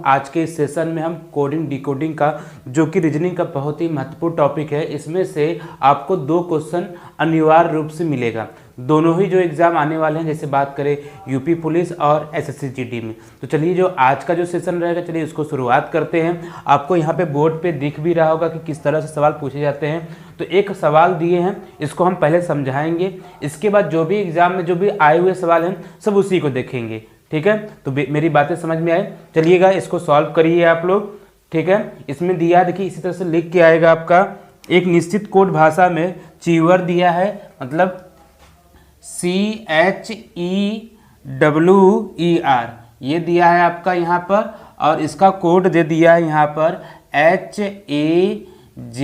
आज के इस सेशन में हम कोडिंग डिकोडिंग का, जो कि रीजनिंग का बहुत ही महत्वपूर्ण टॉपिक है, इसमें से आपको 2 क्वेश्चन अनिवार्य रूप से मिलेगा। दोनों ही जो एग्जाम आने वाले हैं, जैसे बात करें यूपी पुलिस और एसएससी जीडी में। तो चलिए जो आज का जो सेशन रहेगा, चलिए इसको शुरुआत करते हैं। आपको यहाँ पे बोर्ड पे दिख भी रहा होगा कि किस तरह से सवाल पूछे जाते हैं। तो एक सवाल दिए हैं, इसको हम पहले समझाएंगे, इसके बाद जो भी एग्जाम में जो भी आए हुए सवाल हैं सब उसी को देखेंगे। ठीक है, तो मेरी बातें समझ में आए? चलिएगा इसको सॉल्व करिए आप लोग। ठीक है, इसमें दिया देखिए इसी तरह से लिख के आएगा आपका एक निश्चित कोड भाषा में चीवर दिया है, मतलब CHEWER ये दिया है आपका यहाँ पर, और इसका कोड दे दिया है यहाँ पर HAJ,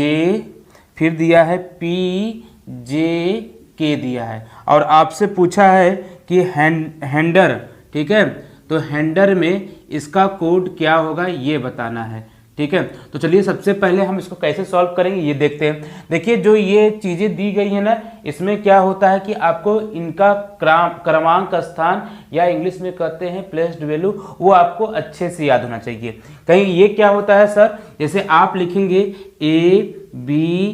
फिर दिया है PJK दिया है, और आपसे पूछा है कि हैंडर। ठीक है, तो हैंडर में इसका कोड क्या होगा ये बताना है। ठीक है, तो चलिए सबसे पहले हम इसको कैसे सॉल्व करेंगे ये देखते हैं। देखिए जो ये चीज़ें दी गई है ना, इसमें क्या होता है कि आपको इनका क्रमांक स्थान या इंग्लिश में कहते हैं प्लेस्ड वैल्यू, वो आपको अच्छे से याद होना चाहिए। कहीं ये क्या होता है सर, जैसे आप लिखेंगे ABCDEF,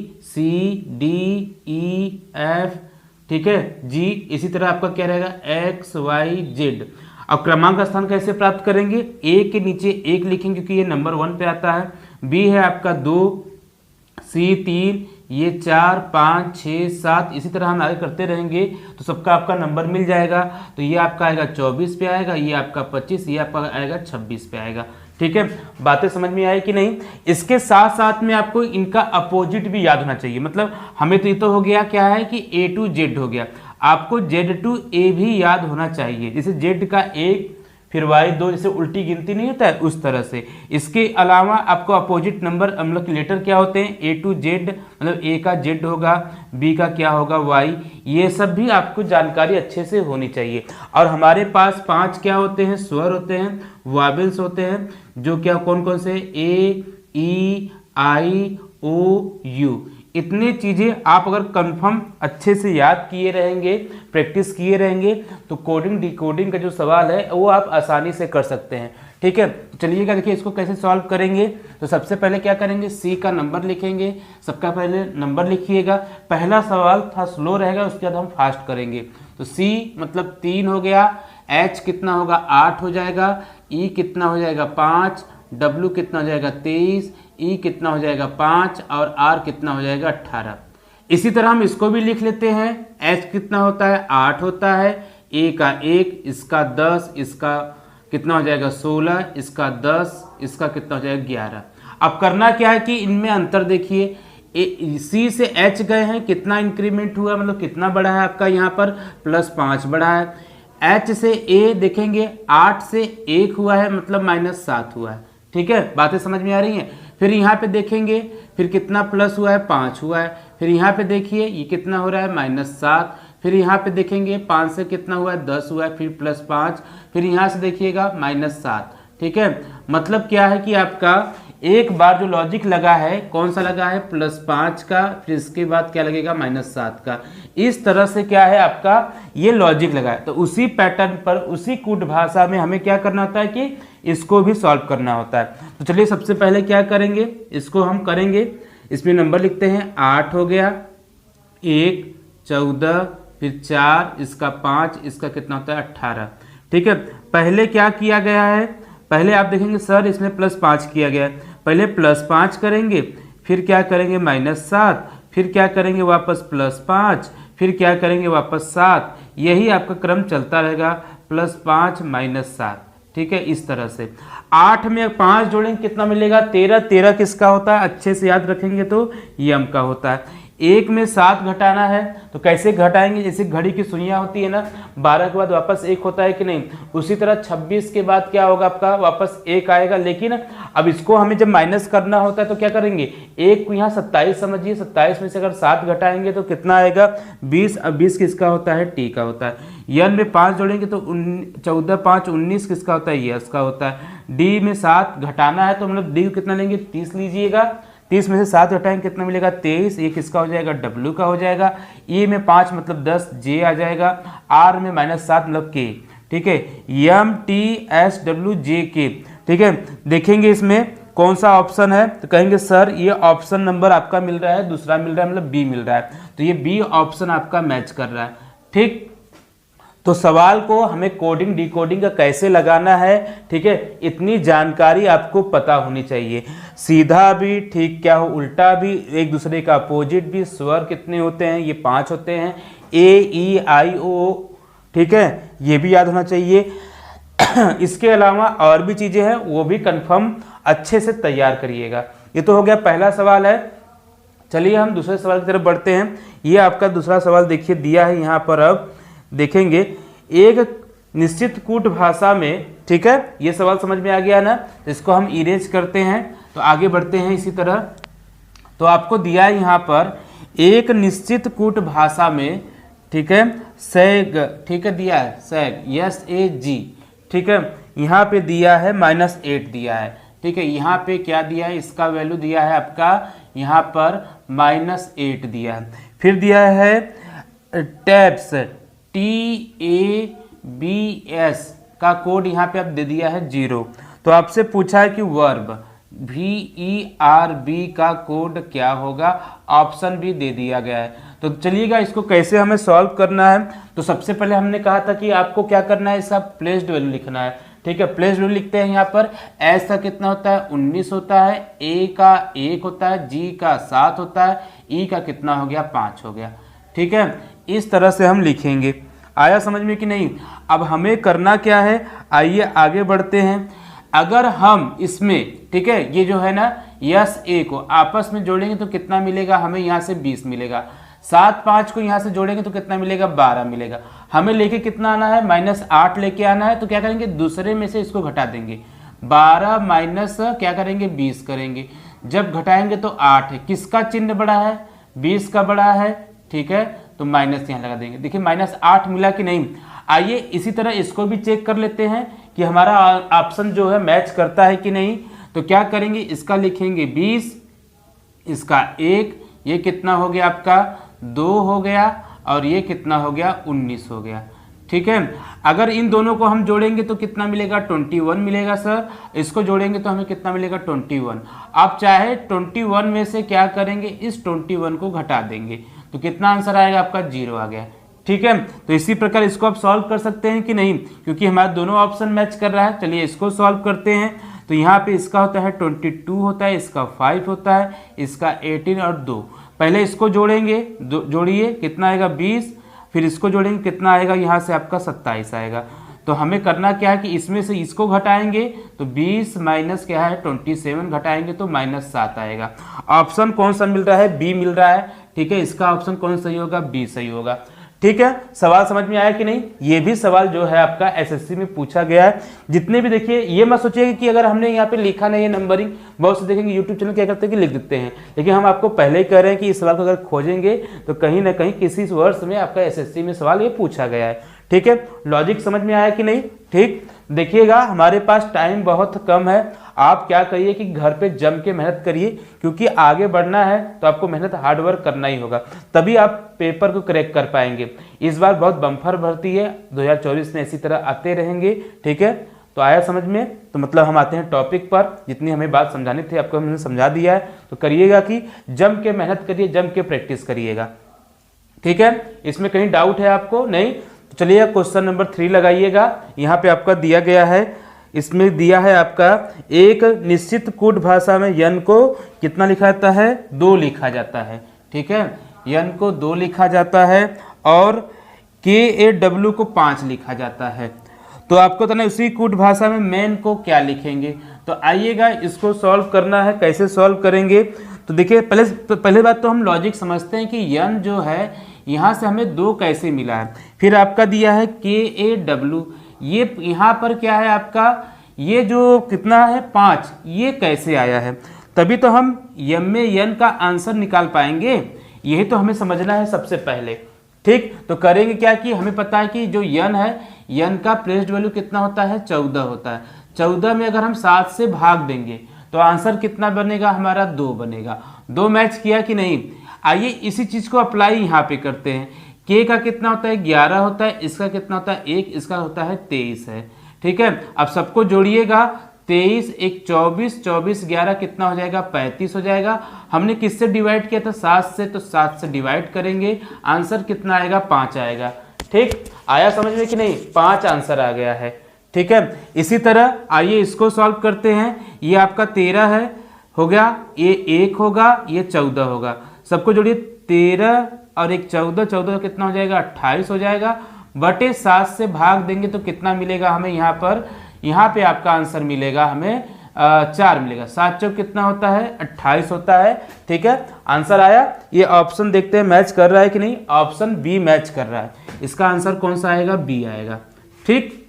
ठीक है, G, इसी तरह आपका क्या रहेगा XYZ। अब क्रमांक स्थान कैसे प्राप्त करेंगे? ए के नीचे 1 लिखेंगे क्योंकि ये नंबर 1 पे आता है, बी है आपका 2, सी 3, ये 4, 5, 6, 7, इसी तरह हम आगे करते रहेंगे तो सबका आपका नंबर मिल जाएगा। तो ये आपका आएगा 24 पे आएगा, ये आपका 25, ये आपका आएगा 26 पे आएगा। ठीक है, बातें समझ में आई कि नहीं? इसके साथ साथ में आपको इनका अपोजिट भी याद होना चाहिए। मतलब हमें तो ये तो हो गया क्या है कि A to Z हो गया, आपको Z to A भी याद होना चाहिए। जैसे Z का 1 फिर Y 2, जैसे उल्टी गिनती नहीं होता है उस तरह से। इसके अलावा आपको अपोजिट नंबर मतलब लेटर क्या होते हैं, A to Z, मतलब A का Z होगा, B का क्या होगा Y, ये सब भी आपको जानकारी अच्छे से होनी चाहिए। और हमारे पास 5 क्या होते हैं, स्वर होते हैं, वॉवेल्स होते हैं, जो क्या कौन कौन से, A E I O U। इतनी चीज़ें आप अगर कंफर्म अच्छे से याद किए रहेंगे, प्रैक्टिस किए रहेंगे, तो कोडिंग डिकोडिंग का जो सवाल है वो आप आसानी से कर सकते हैं। ठीक है, तो चलिएगा देखिए इसको कैसे सॉल्व करेंगे। तो सबसे पहले क्या करेंगे, सी का नंबर लिखेंगे। सबका पहले नंबर लिखिएगा। पहला सवाल था स्लो रहेगा, उसके बाद हम फास्ट करेंगे। तो सी मतलब 3 हो गया, एच कितना होगा 8 हो जाएगा, ई कितना हो जाएगा 5, डब्ल्यू कितना हो जाएगा 23, ई कितना हो जाएगा 5, और आर कितना हो जाएगा 18। इसी तरह हम इसको भी लिख लेते हैं। एच कितना होता है 8 होता है, ए का 1, इसका 10, इसका कितना हो जाएगा 16, इसका 10, इसका कितना हो जाएगा 11। अब करना क्या है कि इनमें अंतर देखिए, सी से एच गए हैं, कितना इंक्रीमेंट हुआ, मतलब कितना बढ़ा है आपका यहाँ पर +5 बढ़ा है। एच से ए देखेंगे 8 से 1 हुआ है, मतलब -7 हुआ है। ठीक है, बातें समझ में आ रही हैं? फिर यहाँ पे देखेंगे फिर कितना प्लस हुआ है, 5 हुआ है। फिर यहाँ पे देखिए ये कितना हो रहा है -7। फिर यहाँ पे देखेंगे 5 से कितना हुआ है 10 हुआ है, फिर +5। फिर यहाँ से देखिएगा -7। ठीक है, मतलब क्या है कि आपका एक बार जो लॉजिक लगा है, कौन सा लगा है +5 का, फिर इसके बाद क्या लगेगा -7 का। इस तरह से क्या है आपका ये लॉजिक लगा है। तो उसी पैटर्न पर, उसी कूट भाषा में हमें क्या करना होता है कि इसको भी सॉल्व करना होता है। तो चलिए सबसे पहले क्या करेंगे, इसको हम करेंगे। इसमें नंबर लिखते हैं, 8 हो गया, 1, 14, फिर 4, इसका 5, इसका कितना होता है 18। ठीक है, पहले क्या किया गया है, पहले आप देखेंगे सर इसमें +5 किया गया है। पहले +5 करेंगे, फिर क्या करेंगे -7, फिर क्या करेंगे वापस +5, फिर क्या करेंगे वापस 7। यही आपका क्रम चलता रहेगा, +5 -7। ठीक है, इस तरह से 8 में 5 जोड़ेंगे कितना मिलेगा 13। 13 किसका होता है, अच्छे से याद रखेंगे तो यम का होता है। 1 में 7 घटाना है तो कैसे घटाएंगे, जैसे घड़ी की सुइयां होती है ना, 12 के बाद वापस 1 होता है कि नहीं, उसी तरह 26 के बाद क्या होगा आपका वापस 1 आएगा। लेकिन अब इसको हमें जब माइनस करना होता है तो क्या करेंगे, 1 को यहाँ 27 समझिए, 27 में से अगर 7 घटाएंगे तो कितना आएगा 20। अब 20 किसका होता है, टी का होता है। यन में 5 जोड़ेंगे तो 14, 5, 19 किसका होता है, यस का होता है। डी में 7 घटाना है तो मतलब डी कितना लेंगे 30 लीजिएगा, 30 में से 7 घटाएंगे कितना मिलेगा 23, ये किसका हो जाएगा डब्ल्यू का हो जाएगा। ई में 5 मतलब 10, जे आ जाएगा। आर में -7 मतलब के। ठीक है, M T S W J K, ठीक है, देखेंगे इसमें कौन सा ऑप्शन है, तो कहेंगे सर ये ऑप्शन नंबर आपका मिल रहा है, दूसरा मिल रहा है, मतलब बी मिल रहा है, तो ये बी ऑप्शन आपका मैच कर रहा है। ठीक, तो सवाल को हमें कोडिंग डिकोडिंग का कैसे लगाना है, ठीक है, इतनी जानकारी आपको पता होनी चाहिए। सीधा भी ठीक क्या हो, उल्टा भी, एक दूसरे का अपोजिट भी, स्वर कितने होते हैं, ये 5 होते हैं, ए ई आई ओ, ठीक है, ये भी याद होना चाहिए। इसके अलावा और भी चीजें हैं, वो भी कंफर्म अच्छे से तैयार करिएगा। ये तो हो गया पहला सवाल है। चलिए हम दूसरे सवाल की तरफ बढ़ते हैं। ये आपका दूसरा सवाल देखिए दिया है यहाँ पर, अब देखेंगे एक निश्चित कूट भाषा में, ठीक है, ये सवाल समझ में आ गया ना, तो इसको हम इरेज करते हैं, तो आगे बढ़ते हैं इसी तरह। तो आपको दिया है यहाँ पर एक निश्चित कूट भाषा में, ठीक है, सैग, ठीक है, दिया है सैग, SAG, ठीक है, यहाँ पे दिया है -8 दिया है, ठीक है, यहाँ पे क्या दिया है, इसका वैल्यू दिया है आपका यहाँ पर -8 दिया है। फिर दिया है टैब्स, TABS का कोड यहाँ पे आप दे दिया है 0। तो आपसे पूछा है कि वर्ब VERB का कोड क्या होगा, ऑप्शन भी दे दिया गया है। तो चलिएगा इसको कैसे हमें सॉल्व करना है। तो सबसे पहले हमने कहा था कि आपको क्या करना है, इसका प्लेस्ड वैल्यू लिखना है, ठीक है, प्लेस्ड वैल्यू लिखते हैं यहाँ पर। एस का कितना होता है, 19 होता है, ए का 1 होता है, जी का 7 होता है, ई का कितना हो गया, 5 हो गया, ठीक है, इस तरह से हम लिखेंगे। आया समझ में कि नहीं। अब हमें करना क्या है, आइए आगे बढ़ते हैं। अगर हम इसमें, ठीक है, ये जो है ना यस ए को आपस में जोड़ेंगे तो कितना मिलेगा, हमें यहाँ से 20 मिलेगा। 7 5 को यहाँ से जोड़ेंगे तो कितना मिलेगा, 12 मिलेगा। हमें लेके कितना आना है, -8 लेके आना है। तो क्या करेंगे, दूसरे में से इसको घटा देंगे, 12 माइनस क्या करेंगे, 20 करेंगे। जब घटाएंगे तो 8 है, किसका चिन्ह बड़ा है, 20 का बड़ा है, ठीक है, तो माइनस यहाँ लगा देंगे। देखिए -8 मिला कि नहीं। आइए इसी तरह इसको भी चेक कर लेते हैं कि हमारा ऑप्शन जो है मैच करता है कि नहीं। तो क्या करेंगे, इसका लिखेंगे 20, इसका 1, ये कितना हो गया आपका 2 हो गया, और ये कितना हो गया 19 हो गया, ठीक है। अगर इन दोनों को हम जोड़ेंगे तो कितना मिलेगा, 21 मिलेगा सर। इसको जोड़ेंगे तो हमें कितना मिलेगा, 21। आप चाहे 21 में से क्या करेंगे, इस 21 को घटा देंगे, तो कितना आंसर आएगा आपका, 0 आ गया, ठीक है। तो इसी प्रकार इसको आप सॉल्व कर सकते हैं कि नहीं, क्योंकि हमारे दोनों ऑप्शन मैच कर रहा है। चलिए इसको सॉल्व करते हैं। तो यहाँ पे इसका होता है 22 होता है, इसका 5 होता है, इसका 18 और 2। पहले इसको जोड़ेंगे, जोड़िए कितना आएगा 20, फिर इसको जोड़ेंगे कितना आएगा, यहाँ से आपका 27 आएगा। तो हमें करना क्या है कि इसमें से इसको घटाएंगे तो 20 माइनस क्या है 27 घटाएंगे तो -7 आएगा। ऑप्शन कौन सा मिल रहा है, बी मिल रहा है, ठीक है। इसका ऑप्शन कौन सही होगा, बी सही होगा, ठीक है। सवाल समझ में आया कि नहीं। ये भी सवाल जो है आपका एसएससी में पूछा गया है। जितने भी देखिए, ये मत सोचिए कि अगर हमने यहाँ पे लिखा नहीं है नंबरिंग, बहुत से देखेंगे यूट्यूब चैनल क्या करते हैं कि लिख देते हैं, लेकिन हम आपको पहले ही कह रहे हैं कि इस सवाल को अगर खोजेंगे तो कहीं ना कहीं किसी वर्ष में आपका एसएससी में सवाल ये पूछा गया है, ठीक है। लॉजिक समझ में आया कि नहीं, ठीक। देखिएगा हमारे पास टाइम बहुत कम है। आप क्या करिए कि घर पे जम के मेहनत करिए, क्योंकि आगे बढ़ना है तो आपको मेहनत हार्ड वर्क करना ही होगा, तभी आप पेपर को क्रैक कर पाएंगे। इस बार बहुत बम्पर भर्ती है, 2024 में इसी तरह आते रहेंगे, ठीक है। तो आया समझ में। तो मतलब हम आते हैं टॉपिक पर। जितनी हमें बात समझानी थी आपको हमने समझा दिया है। तो करिएगा कि जम के मेहनत करिए, जम के प्रैक्टिस करिएगा, ठीक है। इसमें कहीं डाउट है आपको, नहीं। तो चलिए क्वेश्चन नंबर 3 लगाइएगा। यहाँ पे आपका दिया गया है, इसमें दिया है आपका एक निश्चित कूट भाषा में यन को कितना लिखा जाता है, 2 लिखा जाता है, ठीक है। यन को 2 लिखा जाता है और KAW को 5 लिखा जाता है। तो आपको तो ना उसी कूट भाषा में मैन को क्या लिखेंगे। तो आइएगा इसको सॉल्व करना है। कैसे सॉल्व करेंगे, तो देखिए पहले बात तो हम लॉजिक समझते हैं कि यन जो है यहाँ से हमें 2 कैसे मिला है। फिर आपका दिया है KAW, ये यहाँ पर क्या है आपका, ये जो कितना है 5, ये कैसे आया है, तभी तो हम यम में यन का आंसर निकाल पाएंगे। यही तो हमें समझना है सबसे पहले, ठीक। तो करेंगे क्या कि हमें पता है कि जो यन है, यन का प्लेस्ड वैल्यू कितना होता है, 14 होता है। 14 में अगर हम 7 से भाग देंगे तो आंसर कितना बनेगा हमारा, 2 बनेगा। 2 मैच किया कि नहीं। आइए इसी चीज को अप्लाई यहाँ पे करते हैं। के का कितना होता है, 11 होता है, इसका कितना होता है 1, इसका होता है 23 है, ठीक है। अब सबको जोड़िएगा 23 एक 24, 24 11 कितना हो जाएगा 35 हो जाएगा। हमने किससे डिवाइड किया था 7 से, तो 7 से डिवाइड करेंगे, आंसर कितना आएगा 5 आएगा। ठीक, आया समझ में कि नहीं, 5 आंसर आ गया है। ठीक है, इसी तरह आइए इसको सॉल्व करते हैं। ये आपका 13 है, हो गया, ये 1 होगा, ये 14 होगा, सबको जोड़िए 13 और एक 14, 14 कितना हो जाएगा 28 हो जाएगा, बटे 7 से भाग देंगे तो कितना मिलेगा हमें यहाँ पर, यहाँ पे आपका आंसर मिलेगा हमें 4 मिलेगा। 7 चौक कितना होता है 28 होता है। ठीक है, आंसर आया। ये ऑप्शन देखते हैं मैच कर रहा है कि नहीं, ऑप्शन बी मैच कर रहा है, इसका आंसर कौन सा आएगा, बी आएगा। ठीक,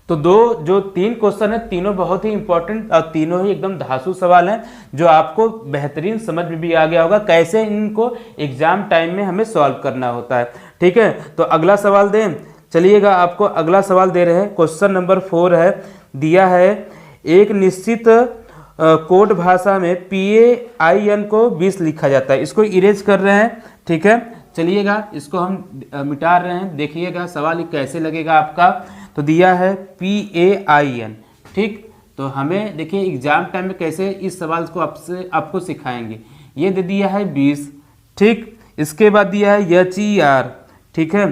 तो जो 3 क्वेश्चन है तीनों बहुत ही इंपॉर्टेंट और तीनों ही एकदम धांसू सवाल हैं, जो आपको बेहतरीन समझ में भी आ गया होगा कैसे इनको एग्जाम टाइम में हमें सॉल्व करना होता है। ठीक है, तो अगला सवाल दें, चलिएगा आपको अगला सवाल दे रहे हैं। क्वेश्चन नंबर 4 है, दिया है एक निश्चित कोड भाषा में PAIN को 20 लिखा जाता है, इसको इरेज कर रहे हैं। ठीक है, चलिएगा इसको हम मिटा रहे हैं, देखिएगा सवाल कैसे लगेगा आपका। तो दिया है PAIN। ठीक, तो हमें देखिए एग्जाम टाइम में कैसे इस सवाल को आपको सिखाएंगे। ये दे दिया है 20। ठीक, इसके बाद दिया है HER। ठीक है,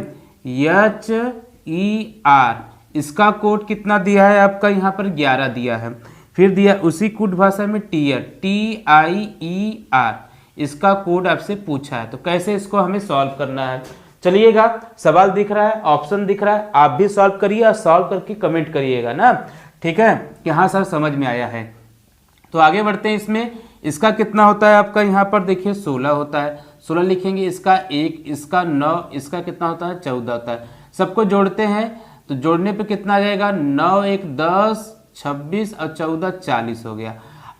HER, इसका कोड कितना दिया है आपका यहाँ पर 11 दिया है। फिर दिया उसी कोड भाषा में TIER, इसका कोड आपसे पूछा है, तो कैसे इसको हमें सॉल्व करना है। चलिएगा, सवाल दिख रहा है, ऑप्शन दिख रहा है, आप भी सॉल्व करिए और सॉल्व करके कमेंट करिएगा ना। ठीक है, कि हाँ सर समझ में आया है। तो आगे बढ़ते हैं। इसमें इसका कितना होता है आपका यहाँ पर देखिए 16 होता है, 16 लिखेंगे, इसका 1, इसका 9, इसका कितना होता है 14 होता है। सबको जोड़ते हैं तो जोड़ने पे कितना आ जाएगा 9 1 10, 26 और 14 40 हो गया।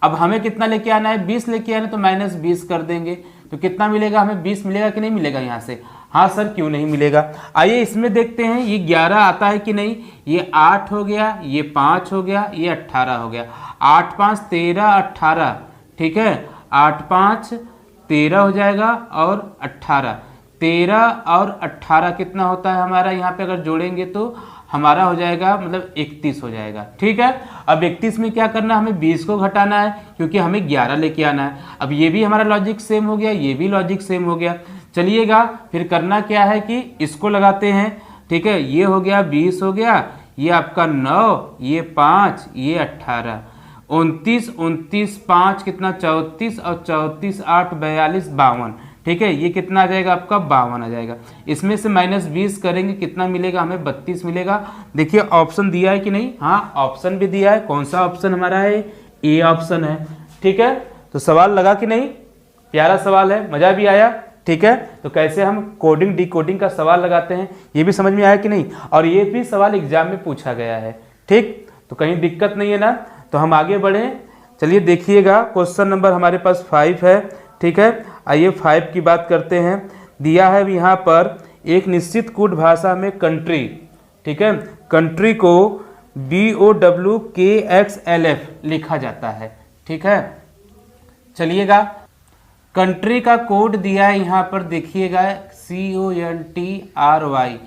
अब हमें कितना लेके आना है 20 लेके आना है, तो -20 कर देंगे, तो कितना मिलेगा हमें 20 मिलेगा कि नहीं मिलेगा यहाँ से। हाँ सर क्यों नहीं मिलेगा, आइए इसमें देखते हैं ये 11 आता है कि नहीं। ये 8 हो गया, ये 5 हो गया, ये 18 हो गया, 8 5 13 18। ठीक है, 8 5 13 हो जाएगा और 18, 13 और 18 कितना होता है हमारा यहाँ पे, अगर जोड़ेंगे तो हमारा हो जाएगा मतलब 31 हो जाएगा। ठीक है, अब 31 में क्या करना है, हमें 20 को घटाना है क्योंकि हमें 11 लेके आना है। अब ये भी हमारा लॉजिक सेम हो गया, ये भी लॉजिक सेम हो गया। चलिएगा फिर करना क्या है कि इसको लगाते हैं। ठीक है, ये हो गया 20 हो गया, ये आपका 9, ये 5, ये 18, 29 29 5 कितना 34 और 34 8 42 52। ठीक है, ये कितना आ जाएगा आपका 52 आ जाएगा। इसमें से -20 करेंगे कितना मिलेगा हमें 32 मिलेगा। देखिए ऑप्शन दिया है कि नहीं, हाँ ऑप्शन भी दिया है। कौन सा ऑप्शन हमारा है, ए ऑप्शन है। ठीक है, तो सवाल लगा कि नहीं, प्यारा सवाल है, मजा भी आया। ठीक है, तो कैसे हम कोडिंग डिकोडिंग का सवाल लगाते हैं ये भी समझ में आया कि नहीं, और ये भी सवाल एग्जाम में पूछा गया है। ठीक, तो कहीं दिक्कत नहीं है ना, तो हम आगे बढ़ें। चलिए देखिएगा क्वेश्चन नंबर हमारे पास 5 है। ठीक है, आइए 5 की बात करते हैं। दिया है यहाँ पर एक निश्चित कोड भाषा में कंट्री। ठीक है, कंट्री को BOWKXLF लिखा जाता है। ठीक है, चलिएगा कंट्री का कोड दिया है यहाँ पर देखिएगा CONTRY।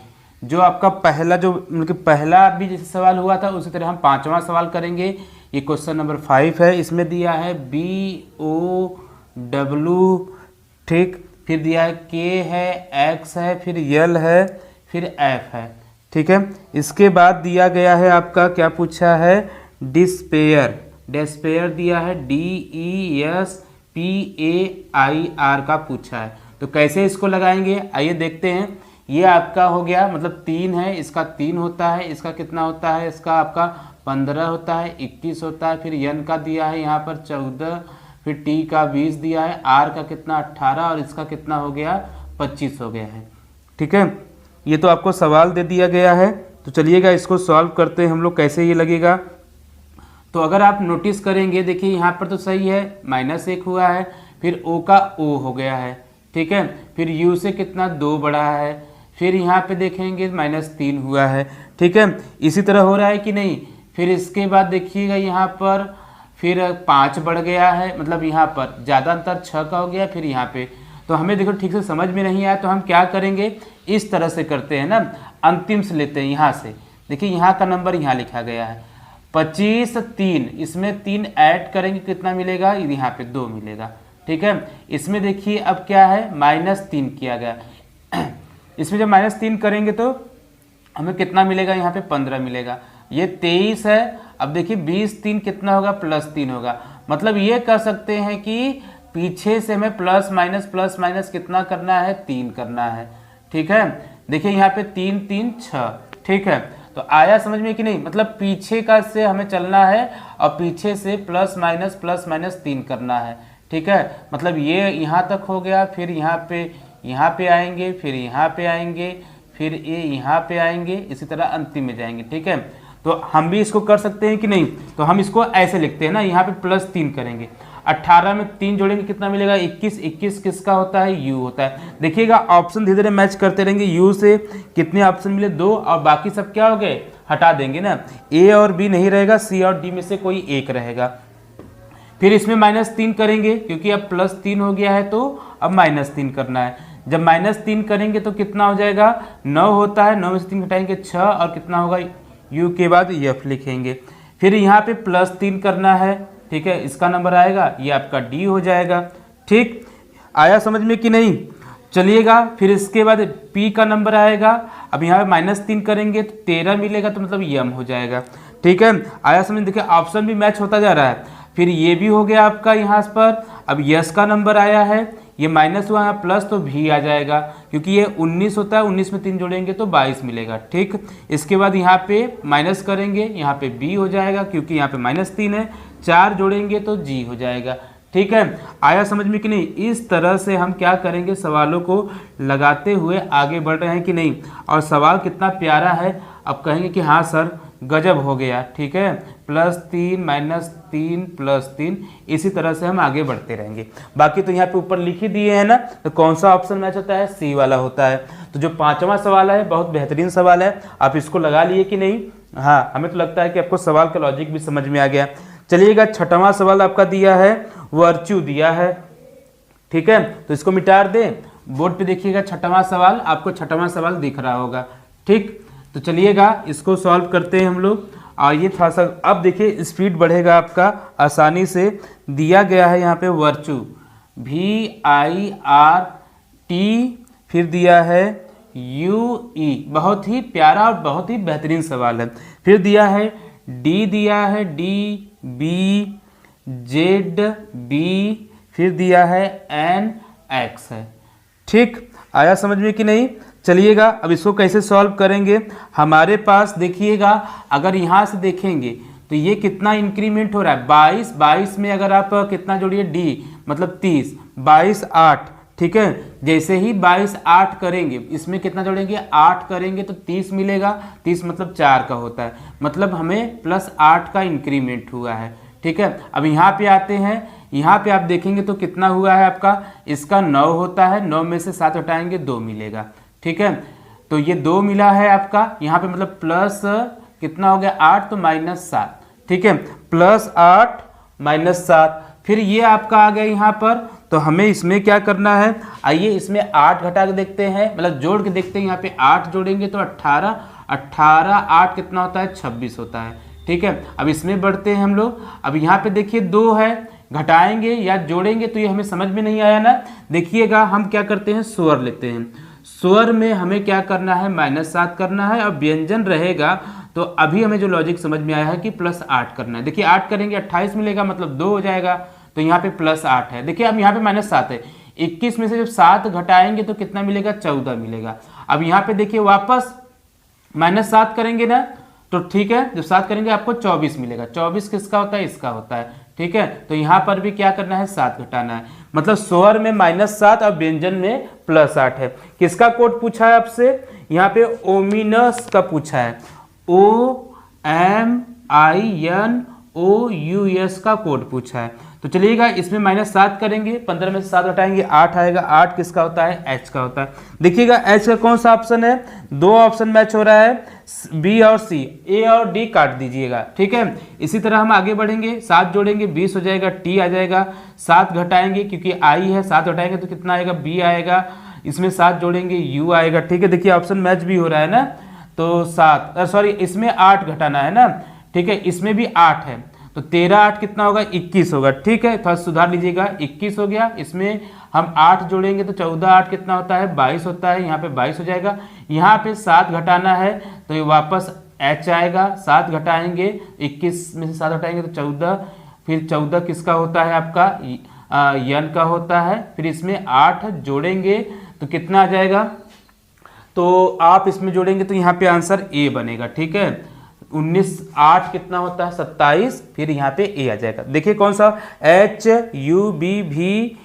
जो आपका पहला जो मतलब पहला भी जैसे सवाल हुआ था उसी तरह हम 5वां सवाल करेंगे। ये क्वेश्चन नंबर 5 है, इसमें दिया है BOW। ठीक, फिर दिया है K है, X है, फिर L है, फिर F है। ठीक है, इसके बाद दिया गया है आपका क्या पूछा है, डिस्पेयर। डिस्पेयर दिया है DESPAIR का पूछा है, तो कैसे इसको लगाएंगे आइए देखते हैं। ये आपका हो गया मतलब 3 है, इसका 3 होता है, इसका कितना होता है, इसका आपका 15 होता है, 21 होता है, फिर N का दिया है यहाँ पर 14, फिर T का 20 दिया है, R का कितना 18 और इसका कितना हो गया 25 हो गया है। ठीक है, ये तो आपको सवाल दे दिया गया है, तो चलिएगा इसको सॉल्व करते हैं हम लोग कैसे ये लगेगा। तो अगर आप नोटिस करेंगे देखिए यहाँ पर तो सही है, -1 हुआ है, फिर O का O हो गया है। ठीक है, फिर U से कितना 2 बढ़ा है, फिर यहाँ पे देखेंगे -3 हुआ है। ठीक है, इसी तरह हो रहा है कि नहीं। फिर इसके बाद देखिएगा यहाँ पर फिर 5 बढ़ गया है, मतलब यहाँ पर ज़्यादा अंतर 6 का हो गया, फिर यहाँ पे तो हमें देखो ठीक से समझ में नहीं आया, तो हम क्या करेंगे इस तरह से करते हैं ना, अंतिम से लेते हैं यहाँ से। देखिए यहाँ का नंबर यहाँ लिखा गया है, 25 3, इसमें 3 ऐड करेंगे कितना मिलेगा, यहाँ पे 2 मिलेगा। ठीक है, इसमें देखिए अब क्या है, -3 किया गया। इसमें जब -3 करेंगे तो हमें कितना मिलेगा, यहाँ पे 15 मिलेगा। ये 23 है। अब देखिए 20 3 कितना होगा, +3 होगा। मतलब ये कह सकते हैं कि पीछे से हमें प्लस माइनस कितना करना है, 3 करना है। ठीक है, देखिए यहाँ पे 3 3 6। ठीक है, तो आया समझ में कि नहीं, मतलब पीछे का से हमें चलना है और पीछे से प्लस माइनस 3 करना है। ठीक है, मतलब ये यहाँ तक हो गया, फिर यहाँ पे आएंगे, फिर यहाँ पे आएंगे, फिर ये यहाँ पे आएंगे, इसी तरह अंतिम में जाएंगे। ठीक है, तो हम भी इसको कर सकते हैं कि नहीं, तो हम इसको ऐसे लिखते हैं ना, यहाँ पे +3 करेंगे, 18 में 3 जोड़ेंगे कितना मिलेगा, 21। 21 किसका होता है, यू होता है। देखिएगा ऑप्शन धीरे धीरे मैच करते रहेंगे, यू से कितने ऑप्शन मिले, 2, और बाकी सब क्या हो गए, हटा देंगे ना, ए और बी नहीं रहेगा, सी और डी में से कोई एक रहेगा। फिर इसमें -3 करेंगे, क्योंकि अब +3 हो गया है तो अब -3 करना है। जब -3 करेंगे तो कितना हो जाएगा, 9 होता है, 9 में से 3 घटाएंगे 6, और कितना होगा, यू के बाद एफ लिखेंगे। फिर यहाँ पे +3 करना है। ठीक है, इसका नंबर आएगा, ये आपका डी हो जाएगा। ठीक, आया समझ में कि नहीं, चलिएगा। फिर इसके बाद पी का नंबर आएगा। अब यहाँ पे -3 करेंगे तो 13 मिलेगा, तो मतलब यम हो जाएगा। ठीक है, आया समझ, देखिए ऑप्शन भी मैच होता जा रहा है। फिर ये भी हो गया आपका यहाँ पर। अब यस का नंबर आया है, ये माइनस हुआ है प्लस, तो भी आ जाएगा, क्योंकि ये 19 होता है, 19 में 3 जोड़ेंगे तो 22 मिलेगा। ठीक, इसके बाद यहाँ पे माइनस करेंगे, यहाँ पे बी हो जाएगा, क्योंकि यहाँ पे -3 है, 4 जोड़ेंगे तो जी हो जाएगा। ठीक है, आया समझ में कि नहीं। इस तरह से हम क्या करेंगे, सवालों को लगाते हुए आगे बढ़ रहे हैं कि नहीं। और सवाल कितना प्यारा है, अब कहेंगे कि हाँ सर गजब हो गया। ठीक है, +3 -3 +3, इसी तरह से हम आगे बढ़ते रहेंगे। बाकी तो यहाँ पे ऊपर लिख ही दिए हैं ना, तो कौन सा ऑप्शन मैच होता है, सी वाला होता है। तो जो 5वां सवाल है बहुत बेहतरीन सवाल है, आप इसको लगा लिए कि नहीं। हाँ, हमें तो लगता है कि आपको सवाल का लॉजिक भी समझ में आ गया। चलिएगा, 6वां सवाल आपका दिया है, वर्च्यू दिया है। ठीक है, तो इसको मिटा दें, बोर्ड पे देखिएगा 6वां सवाल, आपको 6वां सवाल दिख रहा होगा। ठीक, तो चलिएगा इसको सॉल्व करते हैं हम लोग। और ये थोड़ा सा अब देखिए स्पीड बढ़ेगा आपका, आसानी से दिया गया है यहाँ पे वर्च्यू, VIRT, फिर दिया है UE, बहुत ही प्यारा और बहुत ही बेहतरीन सवाल है। फिर दिया है D, दिया है DB, ZB, फिर दिया है NX है। ठीक, आया समझ में कि नहीं। चलिएगा, अब इसको कैसे सॉल्व करेंगे। हमारे पास देखिएगा, अगर यहाँ से देखेंगे तो ये कितना इंक्रीमेंट हो रहा है, 22 में अगर आप कितना जोड़िए, डी मतलब 30, 22 8। ठीक है, जैसे ही 22 8 करेंगे, इसमें कितना जोड़ेंगे, 8 करेंगे तो 30 मिलेगा, 30 मतलब 4 का होता है, मतलब हमें +8 का इंक्रीमेंट हुआ है। ठीक है, अब यहाँ पे आते हैं, यहाँ पे आप देखेंगे तो कितना हुआ है आपका, इसका 9 होता है, 9 में से 7 हटाएंगे 2 मिलेगा। ठीक है, तो ये 2 मिला है आपका, यहाँ पे मतलब प्लस कितना हो गया, 8, तो -7। ठीक है, +8 -7, फिर ये आपका आ गया यहाँ पर। तो हमें इसमें क्या करना है, आइए इसमें 8 घटा के देखते हैं, मतलब जोड़ के देखते हैं। यहाँ पे 8 जोड़ेंगे तो 18, 8 कितना होता है, 26 होता है। ठीक है, अब इसमें बढ़ते हैं हम लोग। अब यहाँ पे देखिए 2 है, घटाएंगे या जोड़ेंगे तो ये हमें समझ में नहीं आया ना। देखिएगा हम क्या करते हैं, स्वर लेते हैं। स्वर में हमें क्या करना है, -7 करना है, और व्यंजन रहेगा तो अभी हमें जो लॉजिक समझ में आया है कि +8 करना है। देखिए 8 करेंगे 28 मिलेगा, मतलब 2 हो जाएगा, तो यहाँ पे +8 है। देखिए अब यहाँ पे -7 है, 21 में से जब 7 घटाएंगे तो कितना मिलेगा, 14 मिलेगा। अब यहाँ पे देखिए वापस -7 करेंगे ना, तो ठीक है, जब 7 करेंगे आपको 24 मिलेगा। 24 किसका होता है, इसका होता है। ठीक है, तो यहाँ पर भी क्या करना है, 7 घटाना है, मतलब स्वर में -7 और व्यंजन में +8 है। किसका कोड पूछा है आपसे, यहाँ पे ओमिनस का पूछा है, OMINOUS का कोड पूछा है। तो चलिएगा इसमें -7 करेंगे, 15 में से 7 हटाएंगे 8 आएगा। 8 किसका होता है, H का होता है। देखिएगा H का कौन सा ऑप्शन है, 2 ऑप्शन मैच हो रहा है, B और C, A और D काट दीजिएगा। ठीक है, इसी तरह हम आगे बढ़ेंगे, 7 जोड़ेंगे 20 हो जाएगा, T आ जाएगा, 7 घटाएंगे क्योंकि I है, 7 घटाएंगे तो कितना आएगा, B आएगा, इसमें 7 जोड़ेंगे U आएगा। ठीक है, देखिए ऑप्शन मैच भी हो रहा है ना, तो 7 सॉरी इसमें 8 घटाना है ना, ठीक है, इसमें भी 8 है, तो 13 8 कितना होगा, 21 होगा। ठीक है, थोड़ा सुधार लीजिएगा, 21 हो गया। इसमें हम 8 जोड़ेंगे तो 14 8 कितना होता है, 22 होता है। यहाँ पे 22 हो जाएगा। यहाँ पे 7 घटाना है तो ये वापस h आएगा, 7 घटाएंगे, 21 में से 7 घटाएंगे तो 14, फिर 14 किसका होता है आपका, यन का होता है। फिर इसमें 8 जोड़ेंगे तो कितना आ जाएगा, तो आप इसमें जोड़ेंगे तो यहाँ पे आंसर ए बनेगा। ठीक है, 19 8 कितना होता है, 27, फिर यहाँ पे ए आ जाएगा। देखिए कौन सा, HUBVHNA।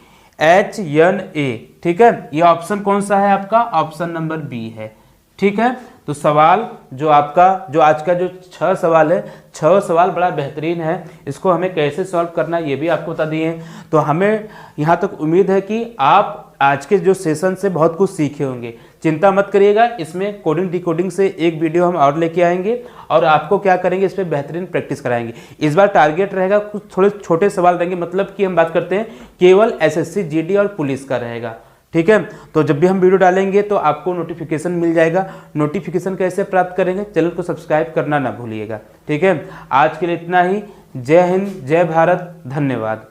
ठीक है, ये ऑप्शन कौन सा है आपका, ऑप्शन नंबर बी है। ठीक है, तो सवाल जो आपका, जो आज का जो 6 सवाल है, 6 सवाल बड़ा बेहतरीन है। इसको हमें कैसे सॉल्व करना है ये भी आपको बता दिए हैं। तो हमें यहाँ तक उम्मीद है कि आप आज के जो सेशन से बहुत कुछ सीखे होंगे। चिंता मत करिएगा, इसमें कोडिंग डिकोडिंग से एक वीडियो हम और लेके आएंगे और आपको क्या करेंगे, इस पर बेहतरीन प्रैक्टिस कराएंगे। इस बार टारगेट रहेगा कुछ थोड़े छोटे सवाल रहेंगे, मतलब कि हम बात करते हैं केवल SSC GD और पुलिस का रहेगा। ठीक है, तो जब भी हम वीडियो डालेंगे तो आपको नोटिफिकेशन मिल जाएगा। नोटिफिकेशन कैसे प्राप्त करेंगे, चैनल को सब्सक्राइब करना ना भूलिएगा। ठीक है, आज के लिए इतना ही। जय हिंद, जय भारत, धन्यवाद।